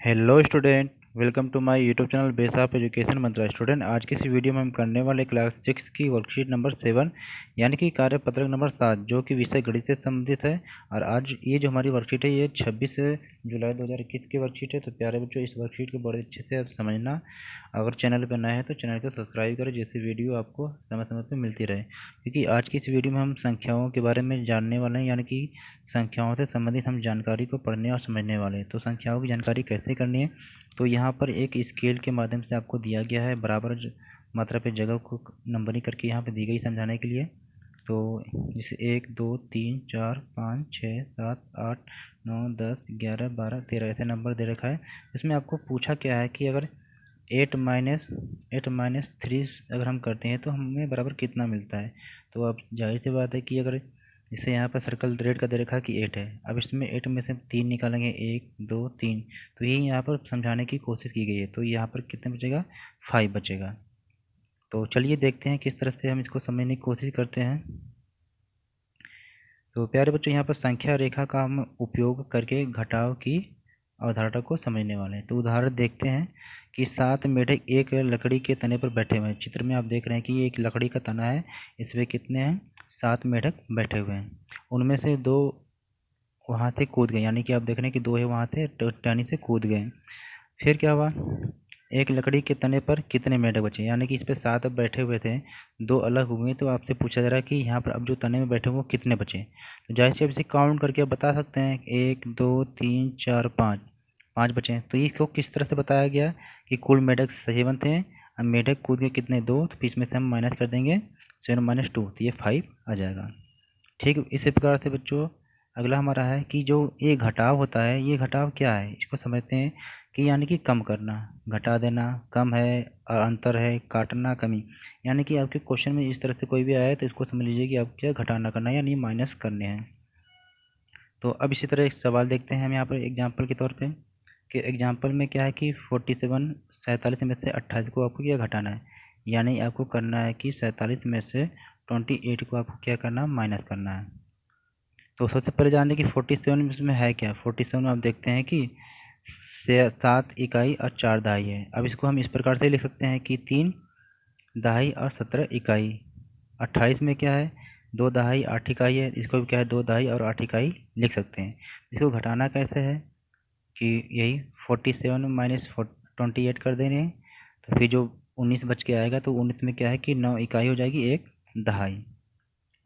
Hello student, welcome to my YouTube channel base of education Mantra. Student, आज की इस video में हम करने वाले क्लास 6 की वर्कशीट नंबर 7 यानी कि कार्यपत्रक नंबर 7 जो कि विषय गणित से संबंधित है। और आज ये जो हमारी वर्कशीट है ये 26 जुलाई 2021 की वर्कशीट है। तो प्यारे बच्चों, इस वर्कशीट को बड़े अच्छे से आप समझना। अगर चैनल पर नए हैं तो चैनल को सब्सक्राइब करें, जैसे वीडियो आपको समय समय पर मिलती रहे। क्योंकि आज की इस वीडियो में हम संख्याओं के बारे में जानने वाले हैं, यानी कि संख्याओं से संबंधित हम जानकारी को पढ़ने और समझने वाले हैं। तो संख्याओं की जानकारी कैसे करनी है, तो यहाँ पर एक स्केल के माध्यम से आपको दिया गया है, बराबर मात्रा पे जगह को नंबरिंग करके यहाँ पे दी गई समझाने के लिए। तो जैसे 1 2 3 4 5 6 7 8 9 10 11 12 13 ऐसे नंबर दे रखा है। इसमें आपको पूछा क्या है कि अगर 8 - 3 अगर हम करते हैं तो हमें बराबर कितना मिलता है। तो अब जाहिर सी बात है कि अगर जैसे यहाँ पर सर्कल रेड का दे रखा है कि 8 है, अब इसमें 8 में से 3 निकालेंगे, 1 2 3। तो यही यहाँ पर समझाने की कोशिश की गई है। तो यहाँ पर कितने बचेगा, 5 बचेगा। तो चलिए देखते हैं किस तरह से हम इसको समझने की कोशिश करते हैं। तो प्यारे बच्चों, यहाँ पर संख्या रेखा का हम उपयोग करके घटाव की अवधारणा को समझने वाले हैं। तो उदाहरण देखते हैं कि 7 मेढक एक लकड़ी के तने पर बैठे हुए हैं। चित्र में आप देख रहे हैं कि ये एक लकड़ी का तना है, इसमें कितने हैं, 7 मेढक बैठे हुए हैं। उनमें से 2 वहाँ से कूद गए, यानी कि आप देख रहे हैं कि 2 है वहाँ से टहनी से कूद गए। फिर क्या हुआ, एक लकड़ी के तने पर कितने मेढक बचे, यानी कि इस पे 7 अब बैठे हुए थे, 2 अलग हुए। तो आपसे पूछा जा रहा है कि यहाँ पर अब जो तने में बैठे हुए वो कितने बचे। तो जाहिर सी अब इसे काउंट करके आप बता सकते हैं, 1 2 3 4 5, 5 बचे। तो इसको किस तरह से बताया गया कि कुल मेढक 7 थे, अब मेढक कूद गए कितने, 2, तो इसमें से हम माइनस कर देंगे 7 - 2, तो ये 5 आ जाएगा। ठीक इसी प्रकार से बच्चों, अगला हमारा है कि जो ये घटाव होता है, ये घटाव क्या है, इसको समझते हैं कि यानी कि कम करना, घटा देना, कम है और अंतर है, काटना, कमी। यानी कि आपके क्वेश्चन में इस तरह से कोई भी आया है तो इसको समझ लीजिए कि आप क्या घटाना करना है, यानी माइनस करने हैं। तो अब इसी तरह एक सवाल देखते हैं हम यहाँ पर एग्जाम्पल के तौर पे कि एग्जाम्पल में क्या है कि 47 में से 28 को आपको क्या घटाना है। यानी आपको करना है कि 47 में से 28 को आपको क्या करना है, माइनस करना है। तो सबसे पहले जानते हैं कि 47 इसमें है क्या। 47 में आप देखते हैं कि 7 इकाई और 4 दहाई है। अब इसको हम इस प्रकार से लिख सकते हैं कि 3 दहाई और 17 इकाई। 28 में क्या है, 2 दहाई 8 इकाई है, इसको भी क्या है, 2 दहाई और 8 इकाई लिख सकते हैं। इसको घटाना कैसे है कि यही 47 माइनस 28 कर देंगे, तो फिर जो 19 बच के आएगा, तो 19 में क्या है कि 9 इकाई हो जाएगी, 1 दहाई।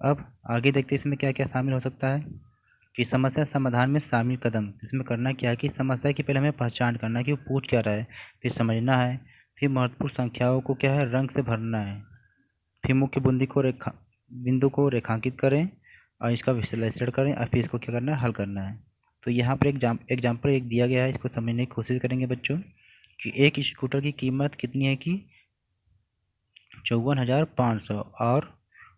अब आगे देखते हैं इसमें क्या क्या शामिल हो सकता है कि समस्या समाधान में शामिल कदम। इसमें करना क्या है कि समस्या की पहले हमें पहचान करना है कि वो पूछ क्या रहा है, फिर समझना है, फिर महत्वपूर्ण संख्याओं को क्या है, रंग से भरना है, फिर मुख्य बिंदु को रेखांकित करें और इसका विश्लेषण करें, और फिर इसको क्या करना है, हल करना है। तो यहाँ पर एग्जाम्पल एक दिया गया है, इसको समझने की कोशिश करेंगे बच्चों कि एक स्कूटर की कीमत कितनी है कि 54,500, और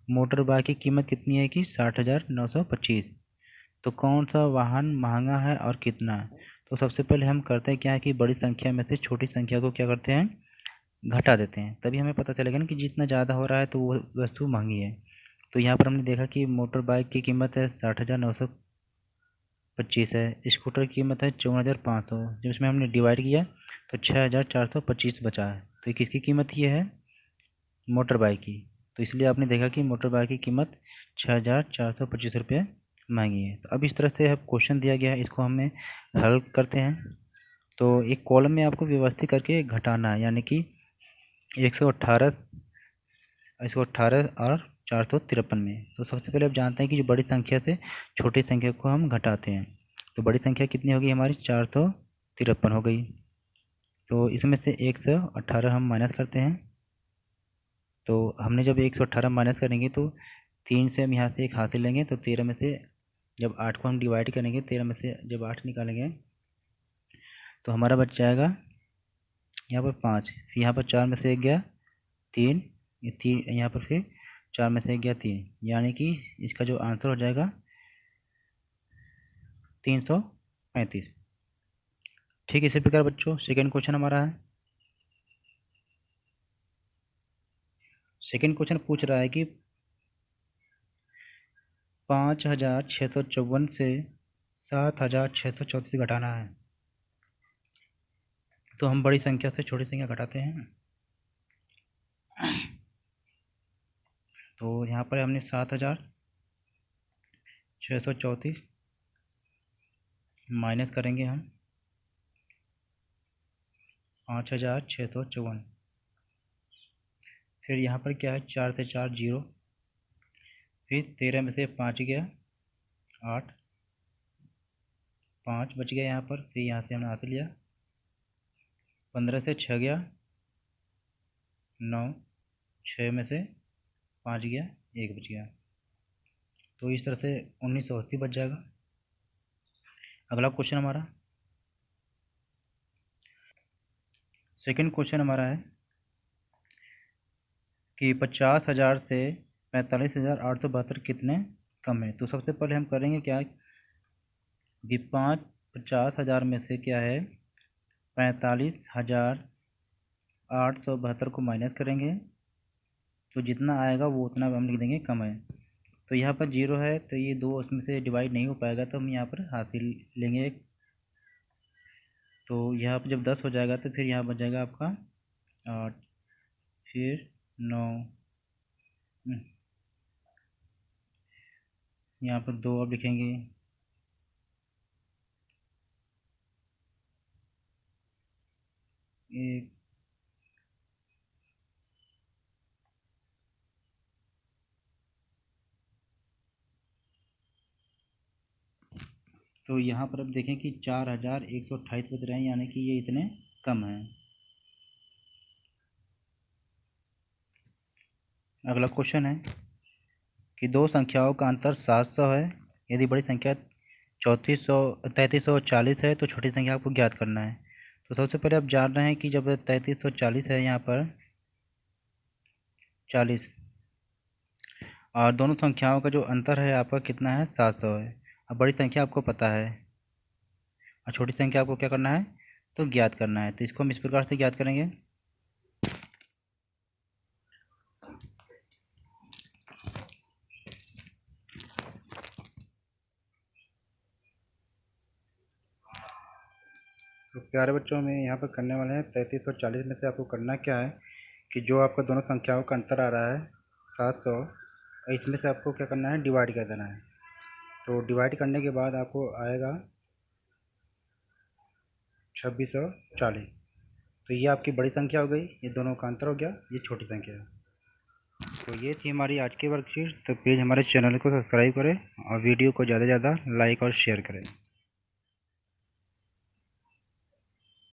मोटर बाइक की कीमत कितनी है कि 60,925। तो कौन सा वाहन महंगा है और कितना है। तो सबसे पहले हम करते हैं क्या है कि बड़ी संख्या में से छोटी संख्या को क्या करते हैं, घटा देते हैं, तभी हमें पता चलेगा ना कि जितना ज़्यादा हो रहा है तो वो वस्तु महंगी है। तो यहाँ पर हमने देखा कि मोटर बाइक की कीमत है 60,925 है, स्कूटर की कीमत है 54,500। जब इसमें हमने डिवाइड किया तो 6,425 बचा है। तो ये किसकी कीमत ये है, मोटर बाइक की। तो इसलिए आपने देखा कि मोटर बाइक की कीमत 6,425 रुपये महंगी है। तो अब इस तरह से अब क्वेश्चन दिया गया है, इसको हमें हल करते हैं। तो एक कॉलम में आपको व्यवस्थित करके घटाना है, यानी कि 118 और 453 में। तो सबसे पहले आप जानते हैं कि जो बड़ी संख्या से छोटी संख्या को हम घटाते हैं। तो बड़ी संख्या कितनी होगी हमारी, 453 हो गई। तो इसमें से 118 हम माइनस करते हैं। तो हमने जब 118 माइनस करेंगे तो 3 से हम यहाँ से एक हासिल लेंगे, तो 13 में से जब 8 को हम डिवाइड करेंगे, 13 में से जब 8 निकालेंगे तो हमारा बच जाएगा यहाँ पर 5। फिर यहाँ पर 4 में से एक गया 3, ये 3 यहाँ पर, फिर 4 में से एक गया 3, यानी कि इसका जो आंसर हो जाएगा 335। ठीक है, इसी प्रकार बच्चों सेकेंड क्वेश्चन हमारा है। सेकेंड क्वेश्चन पूछ रहा है कि 5,654 से 7,634 घटाना है। तो हम बड़ी संख्या से छोटी संख्या घटाते हैं। तो यहाँ पर हमने 7,634 माइनस करेंगे हम 5,654। फिर यहाँ पर क्या है, 4 से 4 0, फिर 13 में से 5 गया 8, 5 बच गया यहाँ पर, फिर यहाँ से हमने 8 लिया, 15 से 6 गया 9, 6 में से 5 गया 1 बच गया। तो इस तरह से 1980 बच जाएगा। अगला क्वेश्चन हमारा, सेकंड क्वेश्चन हमारा है कि 50,000 से 45,872 कितने कम है। तो सबसे पहले हम करेंगे क्या कि 50,000 में से क्या है 45,872 को माइनस करेंगे, तो जितना आएगा वो उतना हम लिख देंगे कम है। तो यहाँ पर 0 है तो ये 2 उसमें से डिवाइड नहीं हो पाएगा, तो हम यहाँ पर हासिल लेंगे। तो यहाँ पर जब 10 हो जाएगा तो फिर यहाँ बच जाएगा आपका 8, फिर 9, यहाँ पर 2 अब लिखेंगे, 1, तो यहाँ पर अब देखें कि 4,128 बच रहे हैं, यानी कि ये इतने कम हैं। अगला क्वेश्चन है कि दो संख्याओं का अंतर 700 है। यदि बड़ी संख्या 3340 है तो छोटी संख्या आपको ज्ञात करना है। तो सबसे पहले आप जान रहे हैं कि जब 3340 है यहाँ पर 40, और दोनों संख्याओं का जो अंतर है आपका कितना है 700 है। अब बड़ी संख्या आपको पता है और छोटी संख्या आपको क्या करना है तो ज्ञात करना है। तो इसको हम इस प्रकार से ज्ञात करेंगे। तो प्यारे बच्चों में यहाँ पर करने वाले हैं 3340 में से आपको करना क्या है कि जो आपका दोनों संख्याओं का अंतर आ रहा है 700, इसमें से आपको क्या करना है डिवाइड कर देना है। तो डिवाइड करने के बाद आपको आएगा 2640। तो ये आपकी बड़ी संख्या हो गई, ये दोनों का अंतर हो गया, ये छोटी संख्या है। तो ये थी हमारी आज की वर्कशीट। तो प्लीज़ हमारे चैनल को सब्सक्राइब करें और वीडियो को ज़्यादा से ज़्यादा लाइक और शेयर करें।